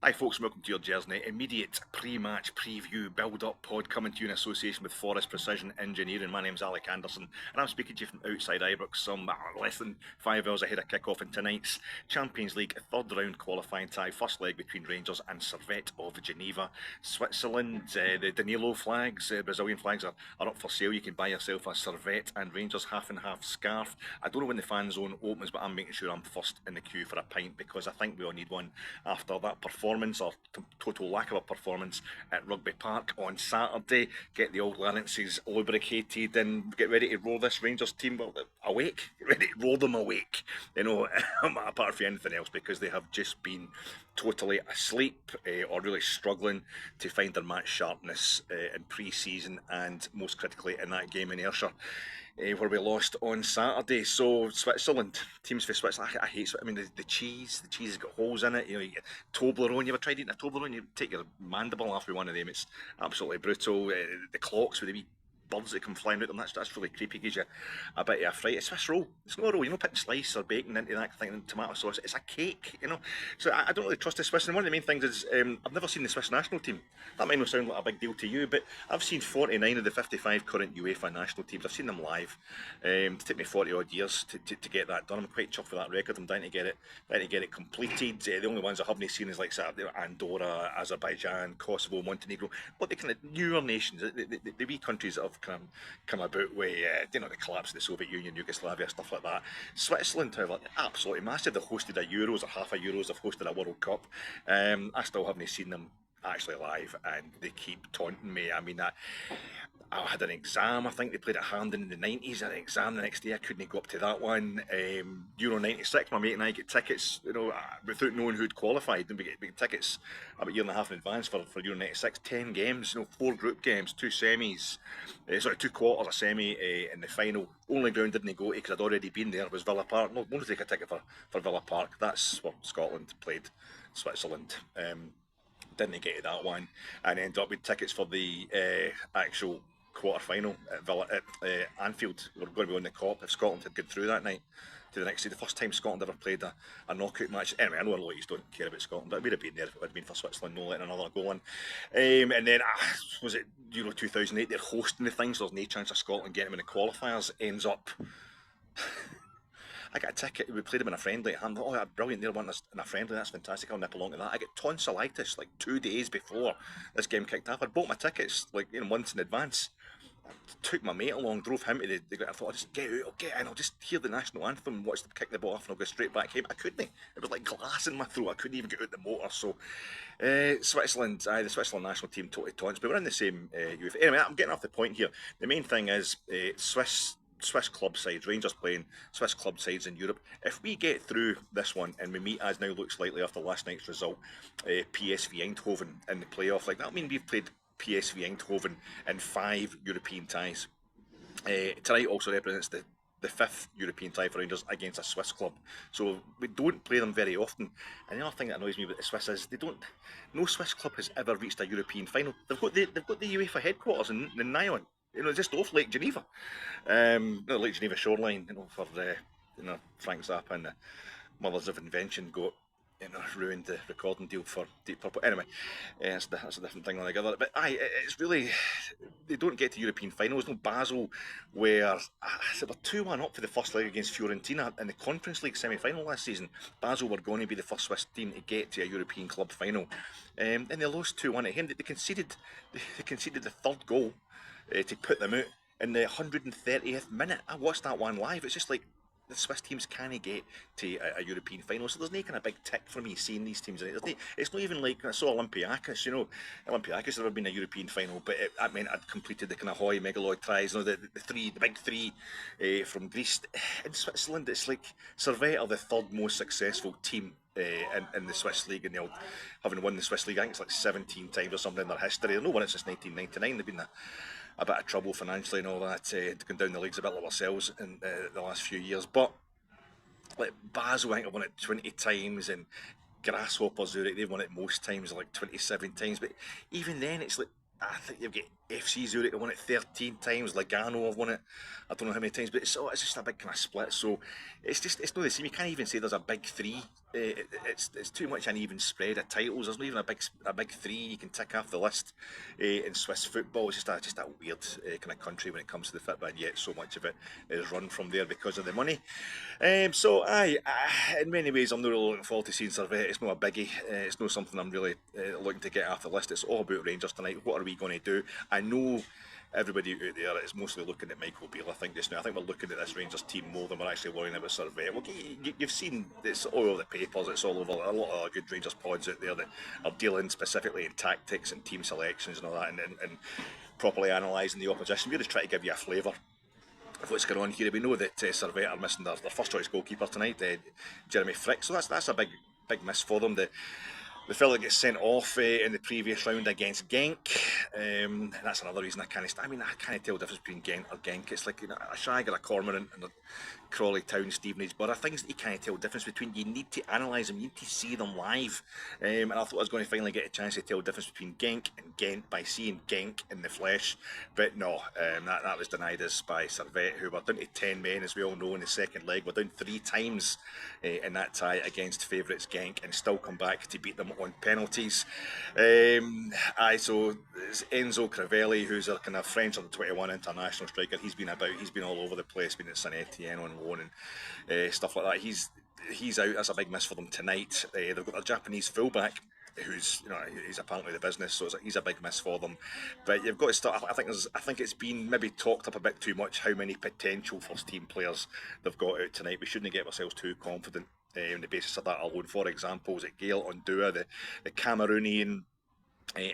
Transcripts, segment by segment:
Hi folks, welcome to your Gersnet immediate pre-match preview build-up pod coming to you in association with Forest Precision Engineering. My name's Alec Anderson and I'm speaking to you from outside Ibrox, some less than 5 hours ahead of kick-off in tonight's Champions League third round qualifying tie, first leg between Rangers and Servette of Geneva, Switzerland. The Danilo flags, Brazilian flags are up for sale. You can buy yourself a Servette and Rangers half and half scarf. I don't know when the fan zone opens, but I'm making sure I'm first in the queue for a pint because I think we all need one after that performance or total lack of a performance at Rugby Park on Saturday. Get the old larynxes lubricated and get ready to roll this Rangers team awake. Get ready to roll them awake, apart from anything else, because they have just been totally asleep or really struggling to find their match sharpness in pre-season and most critically in that game in Ayrshire. Where we lost on Saturday. So Switzerland, teams for Switzerland, I hate Switzerland. I mean, the cheese has got holes in it. You get Toblerone. You ever tried eating a Toblerone? You take your mandible off with one of them. It's absolutely brutal. The clocks with the wee birds that come flying out them, that's really creepy, gives you a bit of a fright. It's Swiss roll. It's not a roll, putting slice or bacon into that thing and tomato sauce. It's a cake, So I don't really trust the Swiss. And one of the main things is I've never seen the Swiss national team. That might not sound like a big deal to you, but I've seen 49 of the 55 current UEFA national teams. I've seen them live. It's taken me 40 odd years to get that done. I'm quite chuffed with that record. I'm dying to get it completed. The only ones I haven't seen is like Andorra, Azerbaijan, Kosovo, Montenegro. But the kind of newer nations, the wee countries that have come about with the collapse of the Soviet Union, Yugoslavia, stuff like that. Switzerland, however, absolutely massive. They've hosted a Euros or half a Euros. They've hosted a World Cup. I still haven't seen them actually live, and they keep taunting me. I mean, I had an exam, I think they played at Hampden in the 90s. I had an exam the next day, I couldn't go up to that one. Euro 96, my mate and I get tickets, without knowing who'd qualified. And we get tickets about a year and a half in advance for Euro 96. 10 games, 4 group games, 2 semis, 2 quarters, a semi in the final. Only ground didn't go to because I'd already been there was Villa Park. No, won't take a ticket for Villa Park. That's where Scotland played Switzerland. Didn't get to that one and ended up with tickets for the actual quarter-final at Anfield. We were going to be on the Kop if Scotland had gone through that night to the next day. The first time Scotland ever played a knockout match. Anyway, I know a lot of you don't care about Scotland, but we'd have been there if it had been for Switzerland no letting another goal in. And then, was it Euro 2008? They're hosting the thing, so there's no chance of Scotland getting them in the qualifiers. Ends up... I got a ticket, we played them in a friendly, and oh, brilliant, they're wanting us in a friendly, that's fantastic, I'll nip along to that. I get tonsillitis like 2 days before this game kicked off. I'd bought my tickets months in advance. I took my mate along, drove him to the ground. I thought, I'll just get out, I'll get in, I'll just hear the national anthem and watch them kick the ball off and I'll go straight back home. I couldn't. It was like glass in my throat. I couldn't even get out the motor. So Switzerland, the Switzerland national team totally taunts, but we're in the same youth. Anyway, I'm getting off the point here. The main thing is Swiss club sides, Rangers playing Swiss club sides in Europe. If we get through this one and we meet, as now looks likely after last night's result, PSV Eindhoven in the playoff, that'll mean we've played PSV Eindhoven in 5 European ties. Tonight also represents the 5th European tie for Rangers against a Swiss club. So we don't play them very often. And the other thing that annoys me about the Swiss is no Swiss club has ever reached a European final. They've got the UEFA headquarters in Nyon. Just off Lake Geneva, Lake Geneva shoreline. For Frank Zappa and the Mothers of Invention got ruined the recording deal for Deep Purple. Anyway, that's a different thing altogether. But it's really, they don't get to European finals. No Basel, where they were 2-1 up for the first leg against Fiorentina in the Conference League semi-final last season. Basel were going to be the first Swiss team to get to a European club final, and they lost 2-1 at home. They conceded the third goal to put them out in the 130th minute. I watched that one live. It's just like the Swiss teams can't get to a European final, so there's no kind of big tick for me seeing these teams in it. It's not even like I saw Olympiacos. Olympiacos had never been a European final, but that meant I'd completed the kind of Hoy megaloid tries. The big three from Greece. In Switzerland, it's like Servette are the third most successful team in the Swiss League, and having won the Swiss League, I think it's like 17 times or something in their history. They've not won it since 1999. They've been a bit of trouble financially and all that, going down the leagues a bit like ourselves in the last few years. But like Basel, I think have won it 20 times, and Grasshopper Zurich, they've won it most times, like 27 times. But even then, it's like, I think you've got FC Zurich, have won it 13 times, Lugano have won it, I don't know how many times, but it's just a big kind of split. So it's not the same. You can't even say there's a big three it's too much an even spread of titles. There's not even a big three you can tick off the list in Swiss football. It's just a weird kind of country when it comes to the football, and yet so much of it is run from there because of the money. So in many ways, I'm not really looking forward to seeing Servette. It's not a biggie. It's not something I'm really looking to get off the list. It's all about Rangers tonight. What are we going to do? I know everybody out there is mostly looking at Michael Beale, I think, just now. I think we're looking at this Rangers team more than we're actually worrying about Servette. Well, you've seen it's all over the papers, it's all over a lot of good Rangers pods out there that are dealing specifically in tactics and team selections and all that, and properly analysing the opposition. We're just trying to give you a flavour of what's going on here. We know that Servette are missing their first choice goalkeeper tonight, Jeremy Frick, so that's a big miss for them. The fella gets sent off in the previous round against Genk. That's another reason I can't tell the difference between Genk or Genk. It's like, you know, a Shag or a Cormorant and a Crawley Town, Stevenage Borough, things that you can't tell the difference between. You need to analyse them, you need to see them live. And I thought I was going to finally get a chance to tell the difference between Genk and Ghent by seeing Genk in the flesh. But no, that was denied us by Servette, who were down to 10 men, as we all know, in the second leg. We're down 3 times in that tie against favourites Genk and still come back to beat them on penalties. So it's Enzo Crivelli, who's a kind of French under 21 international striker. He's been all over the place, been at Saint Etienne on loan and stuff like that. He's out. That's a big miss for them tonight. They've got a Japanese fullback who's, he's apparently the business, so he's a big miss for them. But you've got to start. I think it's been maybe talked up a bit too much how many potential first team players they've got out tonight. We shouldn't get ourselves too confident on the basis of that alone. For example, is it Gael Ondua, the Cameroonian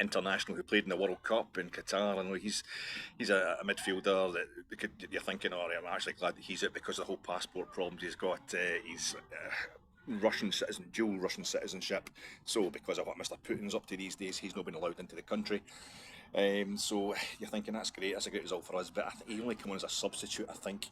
international who played in the World Cup in Qatar? I know he's a midfielder that you're thinking, I'm actually glad that he's out because of the whole passport problems he's got. He's dual Russian citizenship. So because of what Mr. Putin's up to these days, he's not been allowed into the country. So you're thinking that's great, that's a great result for us, but I think he only came on as a substitute, I think,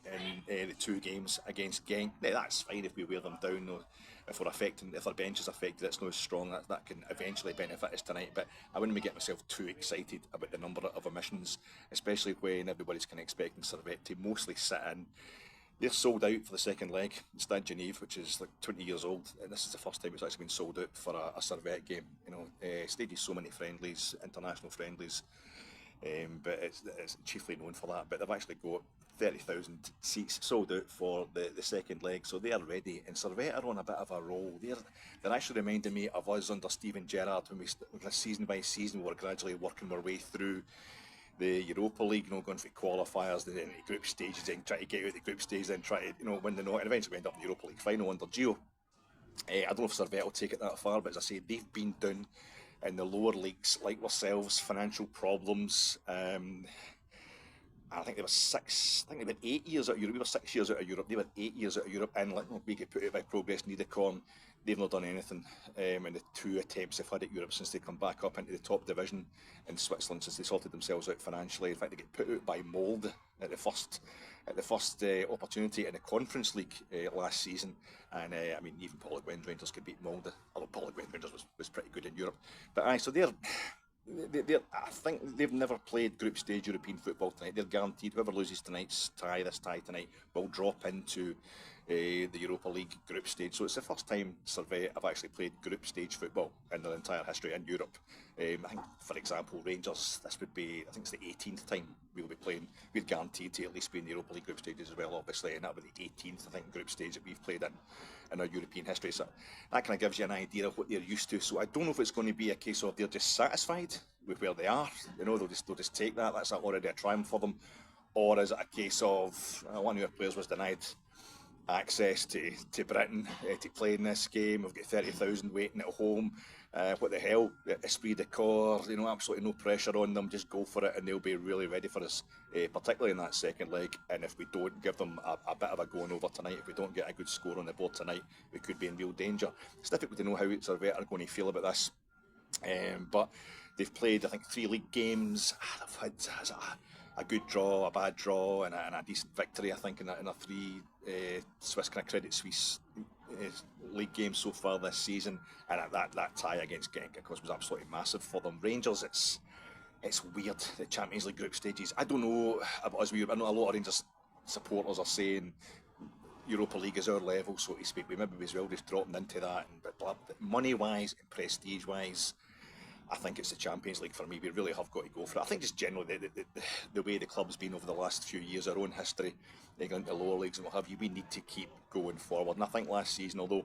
in the 2 games against Genk. Now, that's fine if we wear them down, or if their bench is affected, it's not as strong, that can eventually benefit us tonight. But I wouldn't be getting myself too excited about the number of omissions, especially when everybody's kind of expecting Servette to mostly sit in. They're sold out for the second leg, Stade Genève, which is like 20 years old, and this is the first time it's actually been sold out for a Servette game. Stages so many friendlies, international friendlies, but it's chiefly known for that. But they've actually got 30,000 seats sold out for the second leg, so they are ready. And Servette are on a bit of a roll. They're actually reminding me of us under Steven Gerrard when we season by season we were gradually working our way through the Europa League, going for qualifiers, then into group stages, then try to get out the group stage, then try to win the knockout, and eventually end up in the Europa League final under Gio. I don't know if Servette will take it that far, but as I say, they've been down in the lower leagues like ourselves, financial problems. I think they were 6. I think they were 8 years out of Europe. We were 6 years out of Europe. They were 8 years out of Europe, and we get put out by Progress Niederkorn. They've not done anything in the 2 attempts they've had at Europe since they come back up into the top division in Switzerland, since they sorted themselves out financially. In fact, they get put out by Molde at the first opportunity in the Conference League last season. And even Paul Le Guen's Rangers could beat Molde, although Paul Le Guen's Rangers was pretty good in Europe. But so they're I think they've never played group stage European football tonight. They're guaranteed whoever loses this tie tonight will drop into the Europa League group stage. So it's the first time Servette have actually played group stage football in their entire history in Europe. I think, for example, Rangers, this would be, I think it's the 18th time we'll be playing. We're guaranteed to at least be in the Europa League group stages as well, obviously, and that would be the 18th, I think, group stage that we've played in our European history. So that kind of gives you an idea of what they're used to. So I don't know if it's going to be a case of they're just satisfied with where they are. They'll just take that. That's already a triumph for them. Or is it a case of one of our players was denied access to Britain to play in this game? We've got 30,000 waiting at home. What the hell? Esprit de corps, absolutely no pressure on them. Just go for it, and they'll be really ready for us, particularly in that second leg. And if we don't give them a bit of a going over tonight, if we don't get a good score on the board tonight, we could be in real danger. It's difficult to know how Servette are going to feel about this. But they've played, I think, 3 league games. They've had a good draw, a bad draw, and a decent victory, I think, in a 3 Swiss kind of Credit Suisse league games so far this season. And that tie against Genk, of course, was absolutely massive for them. Rangers, it's weird, the Champions League group stages. I don't know about us. I know a lot of Rangers supporters are saying, Europa League is our level, so to speak. We maybe as well just dropping into that. But money-wise and prestige-wise, I think it's the Champions League for me. We really have got to go for it. I think just generally the way the club's been over the last few years, our own history, they go into lower leagues and what have you, we need to keep going forward. And I think last season, although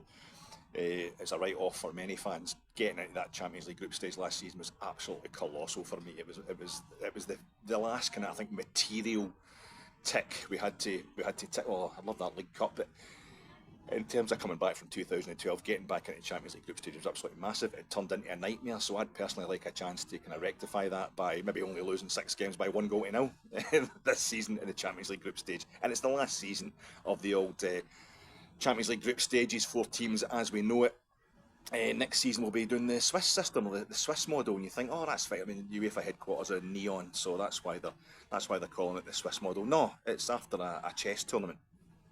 it's a write-off for many fans, getting out of that Champions League group stage last season was absolutely colossal for me. It was the last kind of, I think, material tick we had to tick. Oh, I love that League Cup, but in terms of coming back from 2012, getting back into the Champions League group stage was absolutely massive. It turned into a nightmare, so I'd personally like a chance to kind of rectify that by maybe only losing 6 games by 1-0 this season in the Champions League group stage. And it's the last season of the old Champions League group stages, 4 teams as we know it. Next season we'll be doing the Swiss system, the Swiss model, and you think, oh, that's fine. I mean, UEFA headquarters are in Neon, so that's why they're calling it the Swiss model. No, it's after a chess tournament.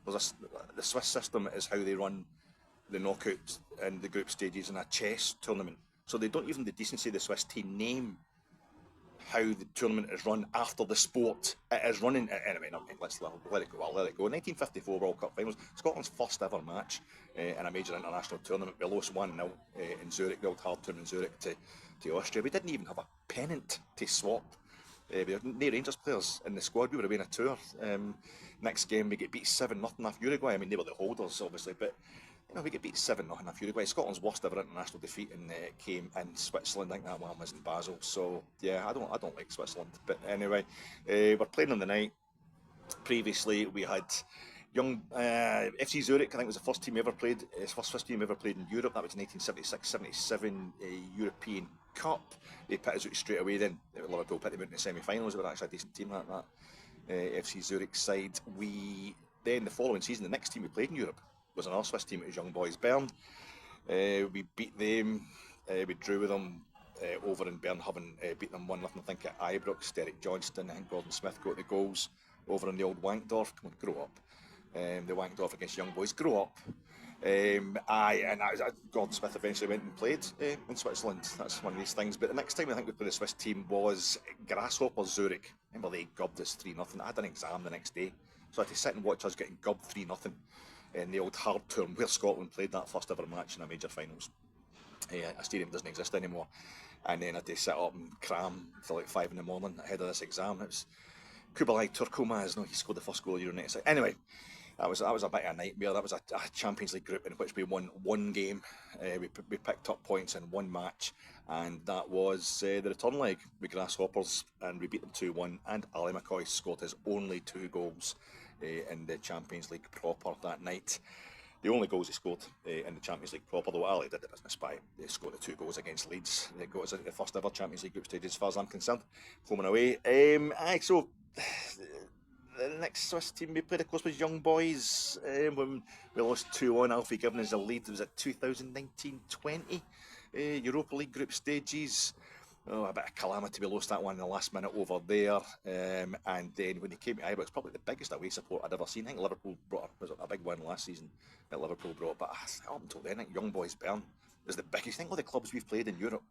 The Swiss system is how they run the knockouts and the group stages in a chess tournament. So they don't even the decency of the Swiss team name how the tournament is run after the sport it is running. Anyway, let's let it go. I'll let it go. 1954 World Cup finals, Scotland's first ever match in a major international tournament. We lost 1-0 in Zurich, the old hard tournament in Zurich to Austria. We didn't even have a pennant to swap. We had no Rangers players in the squad. We were away on a tour. Next game we get beat 7-0 off Uruguay. I mean, they were the holders obviously, but we get beat 7-0 off Uruguay. Scotland's worst ever international defeat came in Switzerland. I think that one was in Basel. So yeah, I don't like Switzerland. But anyway, we're playing on the night. Previously we had young FC Zurich. I think was the first team ever played. It's the first Swiss team ever played in Europe. That was 1976-77 European Cup. They put us out straight away. Then Liverpool put them out in the semi-finals. They were actually a decent team that FC Zurich side. Then the following season, the next team we played in Europe was another Swiss team. It was Young Boys Bern. We beat them. We drew with them over in Bern, having beat them 1-0. I think at Ibrox. Derek Johnston and Gordon Smith got the goals over in the old Wankdorf. Come on, grow up. The Wankdorf against Young Boys. Grow up. Gordon Smith eventually went and played in Switzerland. That's one of these things. But the next time I think we played the Swiss team was Grasshopper Zurich. Remember they gubbed us 3-0. I had an exam the next day, so I had to sit and watch us getting gubbed 3-0 in the old hard term where Scotland played that first ever match in a major finals. A stadium doesn't exist anymore. And then I had to sit up and cram till like 5 a.m. ahead of this exam. It was Kubilai Turkomaz. No, he scored the first goal of Euro 96. Anyway, that was a bit of a nightmare. That was a Champions League group in which we won 1 game. We picked up points in 1 match, and that was the return leg with Grasshoppers, and we beat them 2-1. And Ali McCoy scored his only 2 goals in the Champions League proper that night. The only goals he scored in the Champions League proper, though Ali did the business by scored the 2 goals against Leeds. It got us into the first ever Champions League group stage as far as I'm concerned, home and away. So the next Swiss team we played, of course, was Young Boys. When we lost 2-1, Alfie giving us the lead. It was at 2019-20 Europa League group stages. Oh, a bit of calamity. We lost that one in the last minute over there. And then when they came to Ibrox, probably the biggest away support I'd ever seen. I think Liverpool was a big one last season that Liverpool brought. But up until then, I think Young Boys Bern was the biggest. Think of the clubs we've played in Europe,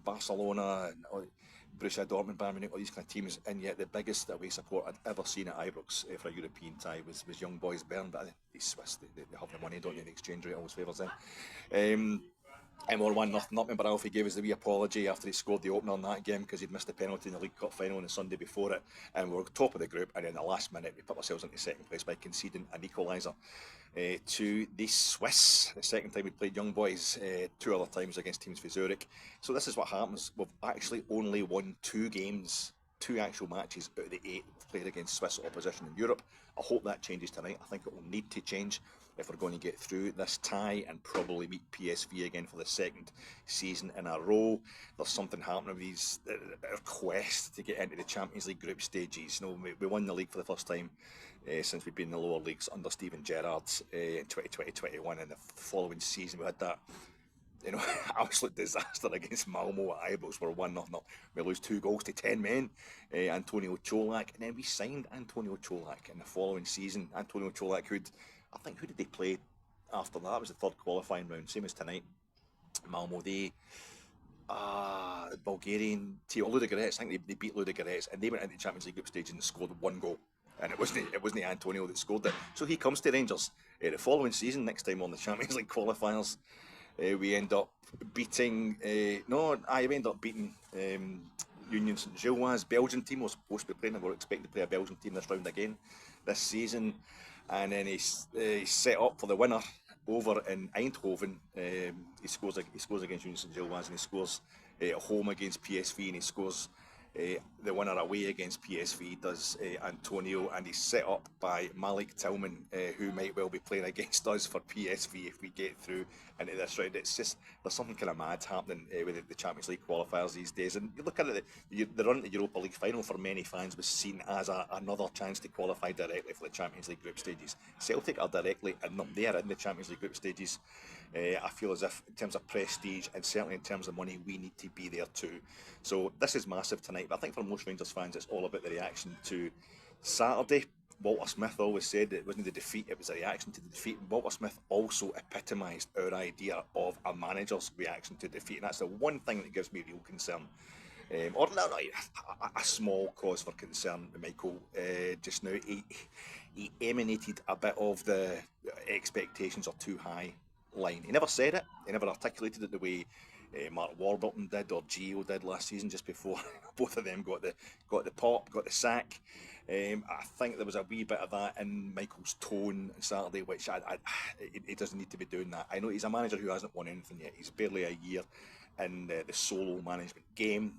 Barcelona, and Borussia Dortmund, Bayern Munich, all these kind of teams, and yet the biggest away support I'd ever seen at Ibrox for a European tie was Young Boys Bern. But these Swiss, they have the money, don't you? The exchange rate always favours them. And we're 1-0 up. Remember, Alfie gave us the wee apology after he scored the opener in that game because he'd missed a penalty in the League Cup final on the Sunday before it. And we were top of the group, and in the last minute we put ourselves into second place by conceding an equaliser to the Swiss. The second time we played Young Boys, 2 other times against teams for Zurich. So this is what happens. We've actually only won 2 games, 2 actual matches out of the 8 we've played against Swiss opposition in Europe. I hope that changes tonight. I think it will need to change if we're going to get through this tie and probably meet PSV again for the 2nd season in a row. There's something happening with these our quest to get into the Champions League group stages. We won the league for the first time since we've been in the lower leagues under Steven Gerrard in 2020-21, and the following season we had that absolute disaster against Malmo at Ibrox. We're 1-0. We lose 2 goals to 10 men. Antonio Cholak, and then we signed Antonio Cholak in the following season. Antonio Cholak, who did they play after that? It was the 3rd qualifying round, same as tonight. Malmo, the Bulgarian team, Ludogorets. I think they beat Ludogorets, and they went into the Champions League group stage and scored 1 goal and it wasn't Antonio that scored it. So he comes to Rangers the following season. Next time on the Champions League qualifiers, we end up beating. We end up beating Union St Gilloise Belgian team. We're supposed to be playing. We're expecting to play a Belgian team this round again this season, and then he's set up for the winner over in Eindhoven. He scores against Union St Gilloise, and he scores at home against PSV, and he scores the winner away against PSV, does Antonio, and he's set up by Malik Tillman, who might well be playing against us for PSV if we get through into this round. It's just, there's something kind of mad happening with the Champions League qualifiers these days, and you look at it, the run to the Europa League final for many fans was seen as another chance to qualify directly for the Champions League group stages. Celtic are directly, and they are in the Champions League group stages. I feel as if in terms of prestige and certainly in terms of money, we need to be there too. So this is massive tonight, but I think for most Rangers fans it's all about the reaction to Saturday. Walter Smith always said it wasn't the defeat, it was a reaction to the defeat. Walter Smith also epitomised our idea of a manager's reaction to defeat, and that's the one thing that gives me real concern. A small cause for concern with Michael just now. He emanated a bit of the expectations are too high line. He never said it, he never articulated it the way Mark Warburton did or Gio did last season, just before both of them got the sack. I think there was a wee bit of that in Michael's tone on Saturday, which he doesn't need to be doing that. I know he's a manager who hasn't won anything yet. He's barely a year in the solo management game,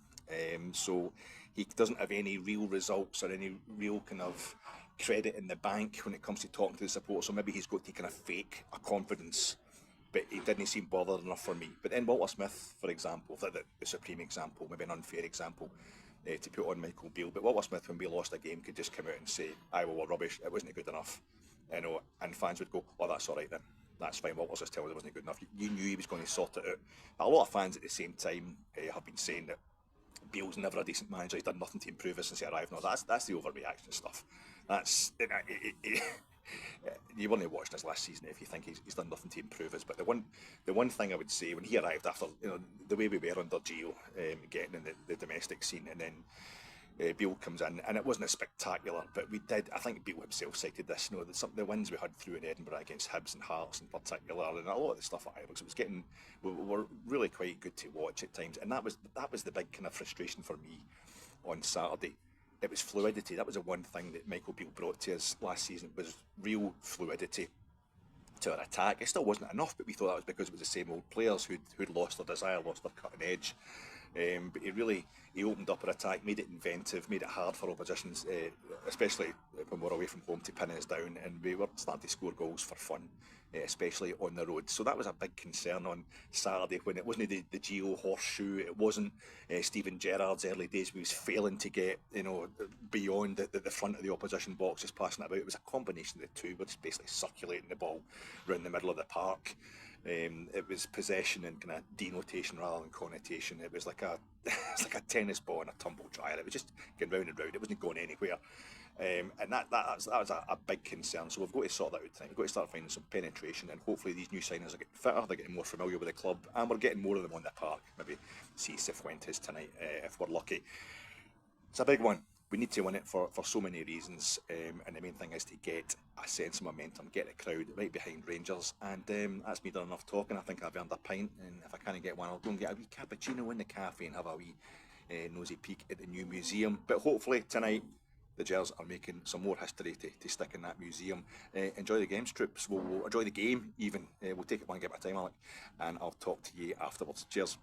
so he doesn't have any real results or any real kind of credit in the bank when it comes to talking to the supporters. So maybe he's got to kind of fake a confidence, but he didn't seem bothered enough for me. But then Walter Smith, for example, the supreme example, maybe an unfair example to put on Michael Beale. But Walter Smith, when we lost a game, could just come out and say, we're rubbish, it wasn't good enough. And fans would go, oh, that's all right then. That's fine, Walter's just telling us it wasn't good enough. You knew he was going to sort it out. But a lot of fans at the same time have been saying that Beale's never a decent manager, he's done nothing to improve us since he arrived. No, that's the overreaction stuff. You wouldn't have watched us last season if you think he's done nothing to improve us. But the one thing I would say, when he arrived after the way we were under Gio, getting in the domestic scene, and then Beale comes in, and it wasn't as spectacular, but I think Beale himself cited this, the wins we had through in Edinburgh against Hibs and Hearts in particular, and a lot of the stuff at Ibrox, were really quite good to watch at times, and that was the big kind of frustration for me on Saturday. It was fluidity. That was the one thing that Michael Beale brought to us last season, was real fluidity to our attack. It still wasn't enough, but we thought that was because it was the same old players who'd lost their desire, lost their cutting edge. But he opened up our attack, made it inventive, made it hard for oppositions, especially when we're away from home, to pin us down, and we were starting to score goals for fun, especially on the road. So that was a big concern on Saturday, when it wasn't the Gio horseshoe, it wasn't Steven Gerrard's early days. We was failing to get beyond the front of the opposition box, just passing it about. It was a combination of the two. We're just basically circulating the ball around the middle of the park. It was possession and kind of denotation rather than connotation. It was like a tennis ball in a tumble dryer. It was just going round and round. It wasn't going anywhere. And that was a big concern. So we've got to sort that out tonight. We've got to start finding some penetration, and hopefully these new signings are getting fitter, they're getting more familiar with the club, and we're getting more of them on the park. Maybe see Cifuentes tonight if we're lucky. It's a big one. We need to win it for so many reasons, and the main thing is to get a sense of momentum, get the crowd right behind Rangers, and that's me done enough talking. I think I've earned a pint, and if I can't get one, I'll go and get a wee cappuccino in the cafe and have a wee nosy peek at the new museum. But hopefully tonight the Gers are making some more history to stick in that museum. Enjoy the games, troops. We'll enjoy the game even. We'll take it one game at a time, Alec, and I'll talk to you afterwards. Cheers.